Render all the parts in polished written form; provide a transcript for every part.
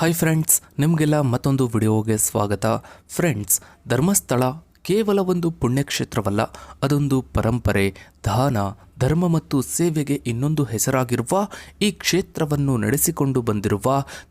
Hi friends, ನಿಮಗೆಲ್ಲ ಮತ್ತೊಂದು ವಿಡಿಯೋಗೆ ಸ್ವಾಗತ. ಫ್ರೆಂಡ್ಸ್, ಧರ್ಮಸ್ಥಳ ಕೇವಲ ಒಂದು ಪುಣ್ಯಕ್ಷೇತ್ರವಲ್ಲ, ಅದೊಂದು ಪರಂಪರೆ, ದಾನ, ಧರ್ಮ ಮತ್ತು ಸೇವೆಗೆ ಇನ್ನೊಂದು ಹೆಸರಾಗಿರುವ ಈ ಕ್ಷೇತ್ರವನ್ನು ನಡೆಸಿಕೊಂಡು ಬಂದಿರುವ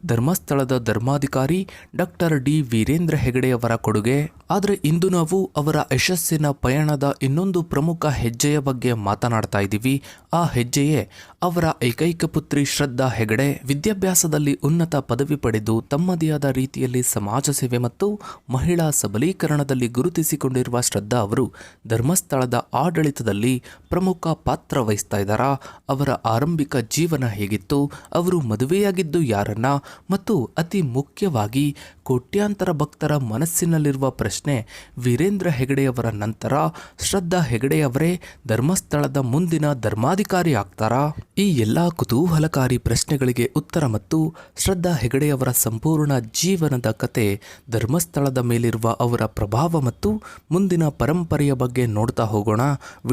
ಧರ್ಮಸ್ಥಳದ ಧರ್ಮಾಧಿಕಾರಿ ಡಾಕ್ಟರ್ ಡಿ ವೀರೇಂದ್ರ ಹೆಗಡೆಯವರ ಕೊಡುಗೆ. ಆದರೆ ಇಂದು ನಾವು ಅವರ ಯಶಸ್ಸಿನ ಪಯಣದ ಇನ್ನೊಂದು ಪ್ರಮುಖ ಹೆಜ್ಜೆಯ ಬಗ್ಗೆ ಮಾತನಾಡ್ತಾ ಇದ್ದೀವಿ. ಆ ಹೆಜ್ಜೆಯೇ ಅವರ ಏಕೈಕ ಪುತ್ರಿ ಶ್ರದ್ಧಾ ಹೆಗಡೆ. ವಿದ್ಯಾಭ್ಯಾಸದಲ್ಲಿ ಉನ್ನತ ಪದವಿ ಪಡೆದು ತಮ್ಮದೇ ಆದ ರೀತಿಯಲ್ಲಿ ಸಮಾಜ ಸೇವೆ ಮತ್ತು ಮಹಿಳಾ ಸಬಲೀಕರಣದಲ್ಲಿ ಗುರುತಿಸಿಕೊಂಡಿರುವ ಶ್ರದ್ಧಾ ಅವರು ಧರ್ಮಸ್ಥಳದ ಆಡಳಿತದಲ್ಲಿ ಪ್ರಮುಖ ಪಾತ್ರ ವಹಿಸ್ತಾ ಇದ್ದಾರಾ? ಅವರ ಆರಂಭಿಕ ಜೀವನ ಹೇಗಿತ್ತು? ಅವರು ಮದುವೆಯಾಗಿದ್ದು ಯಾರನ್ನ? ಮತ್ತು ಅತಿ ಮುಖ್ಯವಾಗಿ ಕೋಟ್ಯಾಂತರ ಭಕ್ತರ ಮನಸ್ಸಿನಲ್ಲಿರುವ ಪ್ರಶ್ನೆ, ವೀರೇಂದ್ರ ಹೆಗಡೆಯವರ ನಂತರ ಶ್ರದ್ಧಾ ಹೆಗಡೆಯವರೇ ಧರ್ಮಸ್ಥಳದ ಮುಂದಿನ ಧರ್ಮಾಧಿಕಾರಿ ಆಗ್ತಾರಾ? ಈ ಎಲ್ಲ ಕುತೂಹಲಕಾರಿ ಪ್ರಶ್ನೆಗಳಿಗೆ ಉತ್ತರ ಮತ್ತು ಶ್ರದ್ಧಾ ಹೆಗಡೆಯವರ ಸಂಪೂರ್ಣ ಜೀವನದ ಕತೆ, ಧರ್ಮಸ್ಥಳದ ಮೇಲಿರುವ ಅವರ ಪ್ರಭಾವ ಮತ್ತು ಮುಂದಿನ ಪರಂಪರೆಯ ಬಗ್ಗೆ ನೋಡ್ತಾ ಹೋಗೋಣ.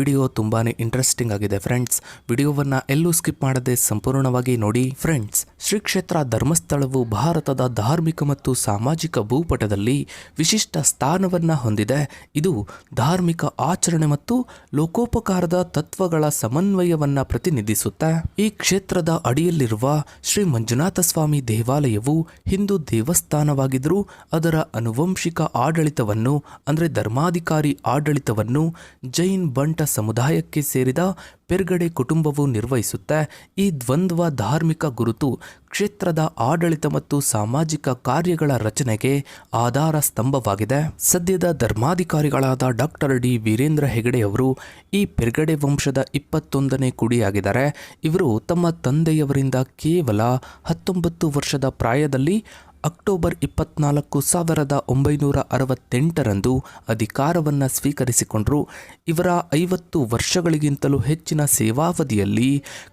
ವಿಡಿಯೋ ತುಂಬಾನೇ ಇಂಟ್ರೆಸ್ಟಿಂಗ್ ಆಗಿದೆ ಫ್ರೆಂಡ್ಸ್. ವಿಡಿಯೋವನ್ನ ಎಲ್ಲೂ ಸ್ಕಿಪ್ ಮಾಡದೆ ಸಂಪೂರ್ಣವಾಗಿ ನೋಡಿ. ಫ್ರೆಂಡ್ಸ್, ಶ್ರೀ ಕ್ಷೇತ್ರ ಧರ್ಮಸ್ಥಳವು ಭಾರತದ ಧಾರ್ಮಿಕ ಮತ್ತು ಸಾಮಾಜಿಕ ಭೂಪಟದಲ್ಲಿ ವಿಶಿಷ್ಟ ಸ್ಥಾನವನ್ನ ಹೊಂದಿದೆ. ಇದು ಧಾರ್ಮಿಕ ಆಚರಣೆ ಮತ್ತು ಲೋಕೋಪಕಾರದ ತತ್ವಗಳ ಸಮನ್ವಯವನ್ನ ಪ್ರತಿನಿಧಿಸುತ್ತೆ. ಈ ಕ್ಷೇತ್ರದ ಅಡಿಯಲ್ಲಿರುವ ಶ್ರೀ ಮಂಜುನಾಥ ಸ್ವಾಮಿ ದೇವಾಲಯವು ಹಿಂದೂ ದೇವಸ್ಥಾನವಾಗಿದ್ದರೂ ಅದರ ಅನುವಂಶಿಕ ಆಡಳಿತವನ್ನು ಅಂದರೆ ಧರ್ಮಾಧಿಕಾರಿ ಆಡಳಿತವನ್ನು ಜೈನ್ ಬಂಟ ಸಮುದಾಯಕ್ಕೆ ಸೇರಿದ ಪೆರ್ಗಡೆ ಕುಟುಂಬವು ನಿರ್ವಹಿಸುತ್ತೆ. ಈ ದ್ವಂದ್ವ ಧಾರ್ಮಿಕ ಗುರುತು ಕ್ಷೇತ್ರದ ಆಡಳಿತ ಮತ್ತು ಸಾಮಾಜಿಕ ಕಾರ್ಯಗಳ ರಚನೆಗೆ ಆಧಾರ ಸ್ತಂಭವಾಗಿದೆ. ಸದ್ಯದ ಧರ್ಮಾಧಿಕಾರಿಗಳಾದ ಡಾಕ್ಟರ್ ಡಿ ವೀರೇಂದ್ರ ಹೆಗಡೆಯವರು ಈ ಪೆರ್ಗಡೆ ವಂಶದ 21ನೇ ಕುಡಿಯಾಗಿದ್ದಾರೆ. ಇವರು ತಮ್ಮ ತಂದೆಯವರಿಂದ ಕೇವಲ 19 ವರ್ಷದ ಪ್ರಾಯದಲ್ಲಿ ಅಕ್ಟೋಬರ್ 24, 1968ರಂದು ಅಧಿಕಾರವನ್ನು ಸ್ವೀಕರಿಸಿಕೊಂಡರು. ಇವರ 50 ವರ್ಷಗಳಿಗಿಂತಲೂ ಹೆಚ್ಚಿನ ಸೇವಾವಧಿಯಲ್ಲಿ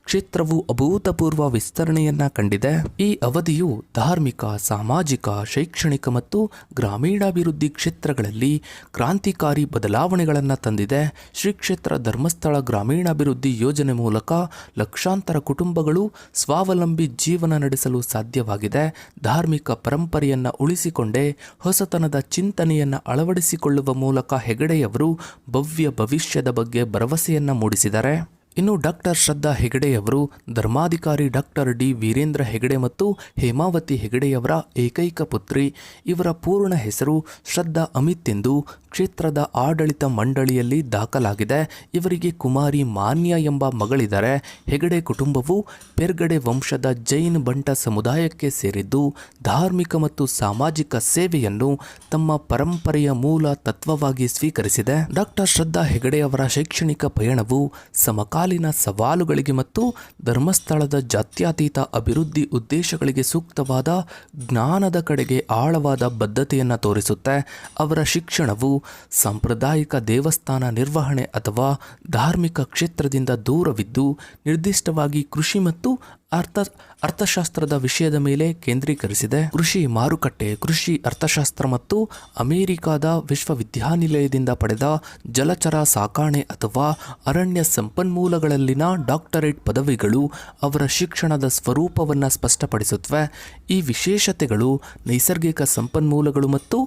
ಕ್ಷೇತ್ರವು ಅಭೂತಪೂರ್ವ ವಿಸ್ತರಣೆಯನ್ನ ಕಂಡಿದೆ. ಈ ಅವಧಿಯು ಧಾರ್ಮಿಕ, ಸಾಮಾಜಿಕ, ಶೈಕ್ಷಣಿಕ ಮತ್ತು ಗ್ರಾಮೀಣಾಭಿವೃದ್ಧಿ ಕ್ಷೇತ್ರಗಳಲ್ಲಿ ಕ್ರಾಂತಿಕಾರಿ ಬದಲಾವಣೆಗಳನ್ನು ತಂದಿದೆ. ಶ್ರೀ ಕ್ಷೇತ್ರ ಧರ್ಮಸ್ಥಳ ಗ್ರಾಮೀಣಾಭಿವೃದ್ಧಿ ಯೋಜನೆ ಮೂಲಕ ಲಕ್ಷಾಂತರ ಕುಟುಂಬಗಳು ಸ್ವಾವಲಂಬಿ ಜೀವನ ನಡೆಸಲು ಸಾಧ್ಯವಾಗಿದೆ. ಧಾರ್ಮಿಕ ಪರಂಪರೆಯನ್ನು ಉಳಿಸಿಕೊಂಡೇ ಹೊಸತನದ ಚಿಂತನೆಯನ್ನು ಅಳವಡಿಸಿಕೊಳ್ಳುವ ಮೂಲಕ ಹೆಗಡೆಯವರು ಭವ್ಯ ಭವಿಷ್ಯದ ಬಗ್ಗೆ ಭರವಸೆಯನ್ನು ಮೂಡಿಸಿದ್ದಾರೆ. ಇನ್ನು ಡಾಕ್ಟರ್ ಶ್ರದ್ಧಾ ಹೆಗಡೆಯವರು ಧರ್ಮಾಧಿಕಾರಿ ಡಾಕ್ಟರ್ ಡಿ ವೀರೇಂದ್ರ ಹೆಗಡೆ ಮತ್ತು ಹೇಮಾವತಿ ಹೆಗಡೆಯವರ ಏಕೈಕ ಪುತ್ರಿ. ಇವರ ಪೂರ್ಣ ಹೆಸರು ಶ್ರದ್ಧಾ ಅಮಿತ್ ಎಂದು ಕ್ಷೇತ್ರದ ಆಡಳಿತ ಮಂಡಳಿಯಲ್ಲಿ ದಾಖಲಾಗಿದೆ. ಇವರಿಗೆ ಕುಮಾರಿ ಮಾನ್ಯ ಎಂಬ ಮಗಳಿದ್ದಾರೆ. ಹೆಗಡೆ ಕುಟುಂಬವು ಪೆರ್ಗಡೆ ವಂಶದ ಜೈನ್ ಬಂಟ ಸಮುದಾಯಕ್ಕೆ ಸೇರಿದ್ದು ಧಾರ್ಮಿಕ ಮತ್ತು ಸಾಮಾಜಿಕ ಸೇವೆಯನ್ನು ತಮ್ಮ ಪರಂಪರೆಯ ಮೂಲ ತತ್ವವಾಗಿ ಸ್ವೀಕರಿಸಿದೆ. ಡಾಕ್ಟರ್ ಶ್ರದ್ಧಾ ಹೆಗಡೆಯವರ ಶೈಕ್ಷಣಿಕ ಪಯಣವು ಸಮಕಾಲೀನ ಸವಾಲುಗಳಿಗೆ ಮತ್ತು ಧರ್ಮಸ್ಥಳದ ಜಾತ್ಯತೀತ ಅಭಿವೃದ್ಧಿ ಉದ್ದೇಶಗಳಿಗೆ ಸೂಕ್ತವಾದ ಜ್ಞಾನದ ಕಡೆಗೆ ಆಳವಾದ ಬದ್ಧತೆಯನ್ನು ತೋರಿಸುತ್ತೆ. ಅವರ ಶಿಕ್ಷಣವು ಸಾಂಪ್ರದಾಯಿಕ ದೇವಸ್ಥಾನ ನಿರ್ವಹಣೆ ಅಥವಾ ಧಾರ್ಮಿಕ ಕ್ಷೇತ್ರದಿಂದ ದೂರವಿದ್ದು ನಿರ್ದಿಷ್ಟವಾಗಿ ಕೃಷಿ ಮತ್ತು ಅರ್ಥಶಾಸ್ತ್ರದ ವಿಷಯದ ಮೇಲೆ ಕೇಂದ್ರೀಕರಿಸಿದೆ. ಕೃಷಿ ಮಾರುಕಟ್ಟೆ, ಕೃಷಿ ಅರ್ಥಶಾಸ್ತ್ರ ಮತ್ತು ಅಮೆರಿಕಾದ ವಿಶ್ವವಿದ್ಯಾನಿಲಯದಿಂದ ಪಡೆದ ಜಲಚರ ಸಾಕಾಣೆ ಅಥವಾ ಅರಣ್ಯ ಸಂಪನ್ಮೂಲಗಳಲ್ಲಿನ ಡಾಕ್ಟರೇಟ್ ಪದವಿಗಳು ಅವರ ಶಿಕ್ಷಣದ ಸ್ವರೂಪವನ್ನು ಸ್ಪಷ್ಟಪಡಿಸುತ್ತವೆ. ಈ ವಿಶೇಷತೆಗಳು ನೈಸರ್ಗಿಕ ಸಂಪನ್ಮೂಲಗಳು ಮತ್ತು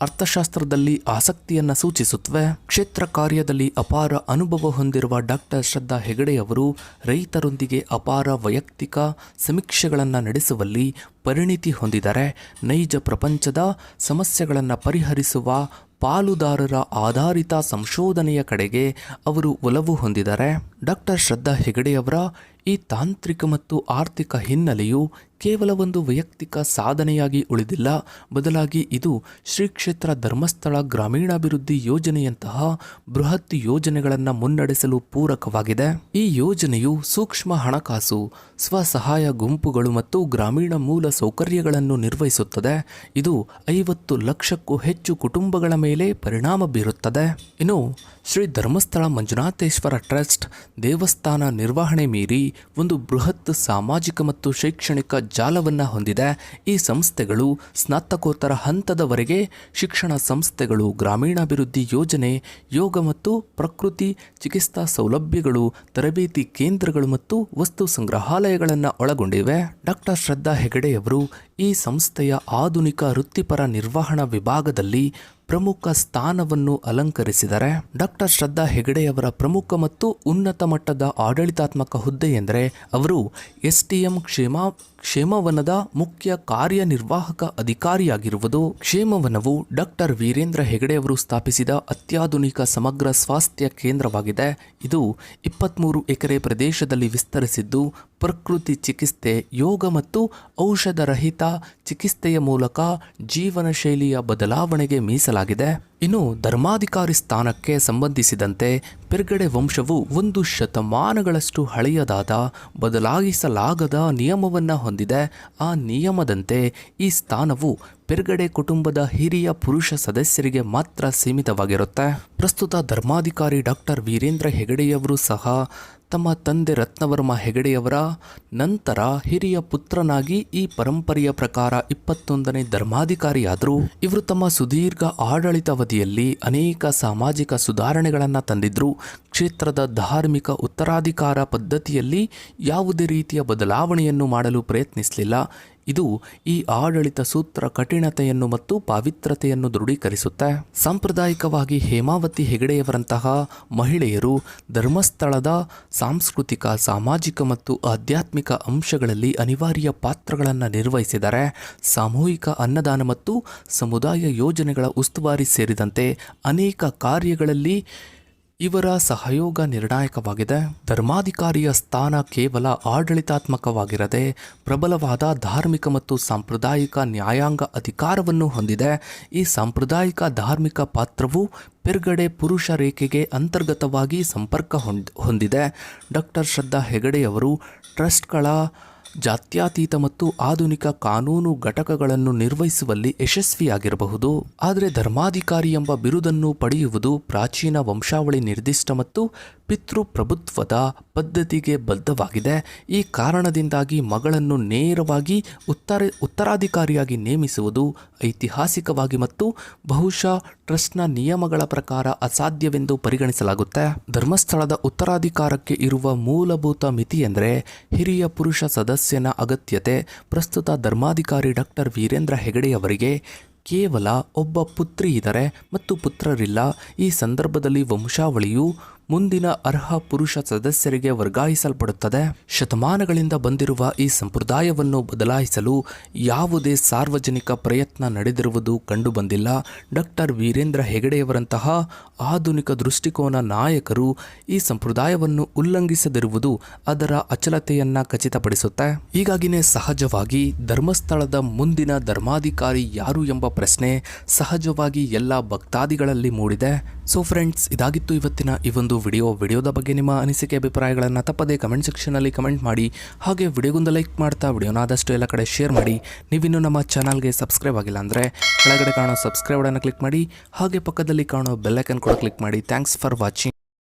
ಅರ್ಥಶಾಸ್ತ್ರದಲ್ಲಿ ಆಸಕ್ತಿಯನ್ನು ಸೂಚಿಸುತ್ತವೆ. ಕ್ಷೇತ್ರ ಕಾರ್ಯದಲ್ಲಿ ಅಪಾರ ಅನುಭವ ಹೊಂದಿರುವ ಡಾಕ್ಟರ್ ಶ್ರದ್ಧಾ ಹೆಗಡೆಯವರು ರೈತರೊಂದಿಗೆ ಅಪಾರ ವೈಯಕ್ತಿಕ ಸಮೀಕ್ಷೆಗಳನ್ನು ನಡೆಸುವಲ್ಲಿ ಪರಿಣಿತಿ ಹೊಂದಿದ್ದಾರೆ. ನೈಜ ಪ್ರಪಂಚದ ಸಮಸ್ಯೆಗಳನ್ನು ಪರಿಹರಿಸುವ ಪಾಲುದಾರರ ಆಧಾರಿತ ಸಂಶೋಧನೆಯ ಕಡೆಗೆ ಅವರು ಒಲವು ಹೊಂದಿದ್ದಾರೆ. ಡಾಕ್ಟರ್ ಶ್ರದ್ಧಾ ಹೆಗಡೆಯವರ ಈ ತಾಂತ್ರಿಕ ಮತ್ತು ಆರ್ಥಿಕ ಹಿನ್ನೆಲೆಯು ಕೇವಲ ಒಂದು ವೈಯಕ್ತಿಕ ಸಾಧನೆಯಾಗಿ ಉಳಿದಿಲ್ಲ, ಬದಲಾಗಿ ಇದು ಶ್ರೀ ಕ್ಷೇತ್ರ ಧರ್ಮಸ್ಥಳ ಗ್ರಾಮೀಣಾಭಿವೃದ್ಧಿ ಯೋಜನೆಯಂತಹ ಬೃಹತ್ ಯೋಜನೆಗಳನ್ನು ಮುನ್ನಡೆಸಲು ಪೂರಕವಾಗಿದೆ. ಈ ಯೋಜನೆಯು ಸೂಕ್ಷ್ಮ ಹಣಕಾಸು, ಸ್ವಸಹಾಯ ಗುಂಪುಗಳು ಮತ್ತು ಗ್ರಾಮೀಣ ಮೂಲ ಸೌಕರ್ಯಗಳನ್ನು ನಿರ್ವಹಿಸುತ್ತದೆ. ಇದು 50 ಲಕ್ಷಕ್ಕೂ ಹೆಚ್ಚು ಕುಟುಂಬಗಳ ಮೇಲೆ ಪರಿಣಾಮ ಬೀರುತ್ತದೆ. ಇನ್ನು ಶ್ರೀ ಧರ್ಮಸ್ಥಳ ಮಂಜುನಾಥೇಶ್ವರ ಟ್ರಸ್ಟ್ ದೇವಸ್ಥಾನ ನಿರ್ವಹಣೆ ಮೀರಿ ಒಂದು ಬೃಹತ್ ಸಾಮಾಜಿಕ ಮತ್ತು ಶೈಕ್ಷಣಿಕ ಜಾಲವನ್ನು ಹೊಂದಿದೆ. ಈ ಸಂಸ್ಥೆಗಳು ಸ್ನಾತಕೋತ್ತರ ಹಂತದವರೆಗೆ ಶಿಕ್ಷಣ ಸಂಸ್ಥೆಗಳು, ಗ್ರಾಮೀಣಾಭಿವೃದ್ಧಿ ಯೋಜನೆ, ಯೋಗ ಮತ್ತು ಪ್ರಕೃತಿ ಚಿಕಿತ್ಸಾ ಸೌಲಭ್ಯಗಳು, ತರಬೇತಿ ಕೇಂದ್ರಗಳು ಮತ್ತು ವಸ್ತು ಸಂಗ್ರಹಾಲಯಗಳನ್ನು ಒಳಗೊಂಡಿವೆ. ಡಾಕ್ಟರ್ ಶ್ರದ್ಧಾ ಹೆಗಡೆಯವರು ಈ ಸಂಸ್ಥೆಯ ಆಧುನಿಕ ವೃತ್ತಿಪರ ನಿರ್ವಹಣಾ ವಿಭಾಗದಲ್ಲಿ ಪ್ರಮುಖ ಸ್ಥಾನವನ್ನು ಅಲಂಕರಿಸಿದ್ದಾರೆ. ಡಾಕ್ಟರ್ ಶ್ರದ್ಧಾ ಹೆಗಡೆಯವರ ಪ್ರಮುಖ ಮತ್ತು ಉನ್ನತ ಮಟ್ಟದ ಆಡಳಿತಾತ್ಮಕ ಹುದ್ದೆ ಎಂದರೆ ಅವರು STM ಕ್ಷೇಮವನದ ಮುಖ್ಯ ಕಾರ್ಯನಿರ್ವಾಹಕ ಅಧಿಕಾರಿಯಾಗಿರುವುದು. ಕ್ಷೇಮವನವು ಡಾಕ್ಟರ್ ವೀರೇಂದ್ರ ಹೆಗಡೆಯವರು ಸ್ಥಾಪಿಸಿದ ಅತ್ಯಾಧುನಿಕ ಸಮಗ್ರ ಸ್ವಾಸ್ಥ್ಯ ಕೇಂದ್ರವಾಗಿದೆ. ಇದು 23 ಎಕರೆ ಪ್ರದೇಶದಲ್ಲಿ ವಿಸ್ತರಿಸಿದ್ದು ಪ್ರಕೃತಿ ಚಿಕಿತ್ಸೆ, ಯೋಗ ಮತ್ತು ಔಷಧರಹಿತ ಚಿಕಿತ್ಸೆಯ ಮೂಲಕ ಜೀವನ ಶೈಲಿಯ ಬದಲಾವಣೆಗೆ ಮೀಸಲಾಗಿದೆ. ಇನ್ನು ಧರ್ಮಾಧಿಕಾರಿ ಸ್ಥಾನಕ್ಕೆ ಸಂಬಂಧಿಸಿದಂತೆ ಪೆರ್ಗಡೆ ವಂಶವು 1 ಶತಮಾನಗಳಷ್ಟು ಹಳೆಯದಾದ ಬದಲಾಯಿಸಲಾಗದ ನಿಯಮವನ್ನು ಹೊಂದಿದೆ. ಆ ನಿಯಮದಂತೆ ಈ ಸ್ಥಾನವು ಪೆರ್ಗಡೆ ಕುಟುಂಬದ ಹಿರಿಯ ಪುರುಷ ಸದಸ್ಯರಿಗೆ ಮಾತ್ರ ಸೀಮಿತವಾಗಿರುತ್ತೆ. ಪ್ರಸ್ತುತ ಧರ್ಮಾಧಿಕಾರಿ ಡಾಕ್ಟರ್ ವೀರೇಂದ್ರ ಹೆಗಡೆಯವರು ಸಹ ತಮ್ಮ ತಂದೆ ರತ್ನವರ್ಮ ಹೆಗಡೆಯವರ ನಂತರ ಹಿರಿಯ ಪುತ್ರನಾಗಿ ಈ ಪರಂಪರೆಯ ಪ್ರಕಾರ 21ನೇ ಧರ್ಮಾಧಿಕಾರಿಯಾದರು. ಇವರು ತಮ್ಮ ಸುದೀರ್ಘ ಆಡಳಿತಾವಧಿಯಲ್ಲಿ ಅನೇಕ ಸಾಮಾಜಿಕ ಸುಧಾರಣೆಗಳನ್ನು ತಂದಿದ್ರು. ಕ್ಷೇತ್ರದ ಧಾರ್ಮಿಕ ಉತ್ತರಾಧಿಕಾರ ಪದ್ಧತಿಯಲ್ಲಿ ಯಾವುದೇ ರೀತಿಯ ಬದಲಾವಣೆಯನ್ನು ಮಾಡಲು ಪ್ರಯತ್ನಿಸಲಿಲ್ಲ. ಇದು ಈ ಆಡಳಿತ ಸೂತ್ರ ಕಠಿಣತೆಯನ್ನು ಮತ್ತು ಪಾವಿತ್ರತೆಯನ್ನು ದೃಢೀಕರಿಸುತ್ತೆ. ಸಾಂಪ್ರದಾಯಿಕವಾಗಿ ಹೇಮಾವತಿ ಹೆಗಡೆಯವರಂತಹ ಮಹಿಳೆಯರು ಧರ್ಮಸ್ಥಳದ ಸಾಂಸ್ಕೃತಿಕ, ಸಾಮಾಜಿಕ ಮತ್ತು ಆಧ್ಯಾತ್ಮಿಕ ಅಂಶಗಳಲ್ಲಿ ಅನಿವಾರ್ಯ ಪಾತ್ರಗಳನ್ನು ನಿರ್ವಹಿಸಿದ್ದಾರೆ. ಸಾಮೂಹಿಕ ಅನ್ನದಾನ ಮತ್ತು ಸಮುದಾಯ ಯೋಜನೆಗಳ ಉಸ್ತುವಾರಿ ಸೇರಿದಂತೆ ಅನೇಕ ಕಾರ್ಯಗಳಲ್ಲಿ ಇವರ ಸಹಯೋಗ ನಿರ್ಣಾಯಕವಾಗಿದೆ. ಧರ್ಮಾಧಿಕಾರಿಯ ಸ್ಥಾನ ಕೇವಲ ಆಡಳಿತಾತ್ಮಕವಾಗಿರದೆ ಪ್ರಬಲವಾದ ಧಾರ್ಮಿಕ ಮತ್ತು ಸಾಂಪ್ರದಾಯಿಕ ನ್ಯಾಯಾಂಗ ಅಧಿಕಾರವನ್ನು ಹೊಂದಿದೆ. ಈ ಸಾಂಪ್ರದಾಯಿಕ ಧಾರ್ಮಿಕ ಪಾತ್ರವು ಪೆರ್ಗಡೆ ಪುರುಷ ರೇಖೆಗೆ ಅಂತರ್ಗತವಾಗಿ ಸಂಪರ್ಕ ಹೊಂದಿದೆ. ಡಾಕ್ಟರ್ ಶ್ರದ್ಧಾ ಹೆಗಡೆಯವರು ಟ್ರಸ್ಟ್ಗಳ ಜಾತ್ಯತೀತ ಮತ್ತು ಆಧುನಿಕ ಕಾನೂನು ಘಟಕಗಳನ್ನು ನಿರ್ವಹಿಸುವಲ್ಲಿ ಯಶಸ್ವಿಯಾಗಿರಬಹುದು. ಆದರೆ ಧರ್ಮಾಧಿಕಾರಿ ಎಂಬ ಬಿರುದನ್ನು ಪಡೆಯುವುದು ಪ್ರಾಚೀನ ವಂಶಾವಳಿ ನಿರ್ದಿಷ್ಟ ಮತ್ತು ಪಿತೃಪ್ರಭುತ್ವದ ಪದ್ಧತಿಗೆ ಬದ್ಧವಾಗಿದೆ. ಈ ಕಾರಣದಿಂದಾಗಿ ಮಗಳನ್ನು ನೇರವಾಗಿ ಉತ್ತರಾಧಿಕಾರಿಯಾಗಿ ನೇಮಿಸುವುದು ಐತಿಹಾಸಿಕವಾಗಿ ಮತ್ತು ಬಹುಶಃ ಟ್ರಸ್ಟ್ನ ನಿಯಮಗಳ ಪ್ರಕಾರ ಅಸಾಧ್ಯವೆಂದು ಪರಿಗಣಿಸಲಾಗುತ್ತೆ. ಧರ್ಮಸ್ಥಳದ ಉತ್ತರಾಧಿಕಾರಕ್ಕೆ ಇರುವ ಮೂಲಭೂತ ಮಿತಿ ಎಂದರೆ ಹಿರಿಯ ಪುರುಷ ಸದಸ್ಯನ ಅಗತ್ಯತೆ. ಪ್ರಸ್ತುತ ಧರ್ಮಾಧಿಕಾರಿ ಡಾಕ್ಟರ್ ವೀರೇಂದ್ರ ಹೆಗಡೆಯವರಿಗೆ ಕೇವಲ ಒಬ್ಬ ಪುತ್ರಿ ಇದ್ದಾರೆ ಮತ್ತು ಪುತ್ರರಿಲ್ಲ. ಈ ಸಂದರ್ಭದಲ್ಲಿ ವಂಶಾವಳಿಯು ಮುಂದಿನ ಅರ್ಹ ಪುರುಷ ಸದಸ್ಯರಿಗೆ ವರ್ಗಾಯಿಸಲ್ಪಡುತ್ತದೆ. ಶತಮಾನಗಳಿಂದ ಬಂದಿರುವ ಈ ಸಂಪ್ರದಾಯವನ್ನು ಬದಲಾಯಿಸಲು ಯಾವುದೇ ಸಾರ್ವಜನಿಕ ಪ್ರಯತ್ನ ನಡೆದಿರುವುದು ಕಂಡುಬಂದಿಲ್ಲ. ಡಾಕ್ಟರ್ ವೀರೇಂದ್ರ ಹೆಗಡೆಯವರಂತಹ ಆಧುನಿಕ ದೃಷ್ಟಿಕೋನ ನಾಯಕರು ಈ ಸಂಪ್ರದಾಯವನ್ನು ಉಲ್ಲಂಘಿಸದಿರುವುದು ಅದರ ಅಚಲತೆಯನ್ನು ಖಚಿತಪಡಿಸುತ್ತೆ. ಹೀಗಾಗಿನೇ ಸಹಜವಾಗಿ ಧರ್ಮಸ್ಥಳದ ಮುಂದಿನ ಧರ್ಮಾಧಿಕಾರಿ ಯಾರು ಎಂಬ ಪ್ರಶ್ನೆ ಸಹಜವಾಗಿ ಎಲ್ಲ ಭಕ್ತಾದಿಗಳಲ್ಲಿ ಮೂಡಿದೆ. ಸೊ ಫ್ರೆಂಡ್ಸ್, ಇದಾಗಿತ್ತು ಇವತ್ತಿನ ಈ ಒಂದು ವಿಡಿಯೋದ ಬಗ್ಗೆ ನಿಮ್ಮ ಅನಿಸಿಕೆ ಅಭಿಪ್ರಾಯಗಳನ್ನು ತಪ್ಪದೇ ಕಮೆಂಟ್ ಸೆಕ್ಷನಲ್ಲಿ ಕಮೆಂಟ್ ಮಾಡಿ. ಹಾಗೆ ವಿಡಿಯೋಗೊಂದು ಲೈಕ್ ಮಾಡ್ತಾ ವಿಡಿಯೋನ ಆದಷ್ಟು ಎಲ್ಲ ಕಡೆ ಶೇರ್ ಮಾಡಿ. ನೀವಿನ್ನೂ ನಮ್ಮ ಚಾನಲ್ಗೆ ಸಬ್ಸ್ಕ್ರೈಬ್ ಆಗಿಲ್ಲ ಅಂದರೆ ಕೆಳಗಡೆ ಕಾಣೋ ಸಬ್ಸ್ಕ್ರೈಬ್ ಬಟನ್ ಕ್ಲಿಕ್ ಮಾಡಿ. ಹಾಗೆ ಪಕ್ಕದಲ್ಲಿ ಕಾಣೋ ಬೆಲ್ ಐಕನ್ ಕೂಡ ಕ್ಲಿಕ್ ಮಾಡಿ. Thanks for watching.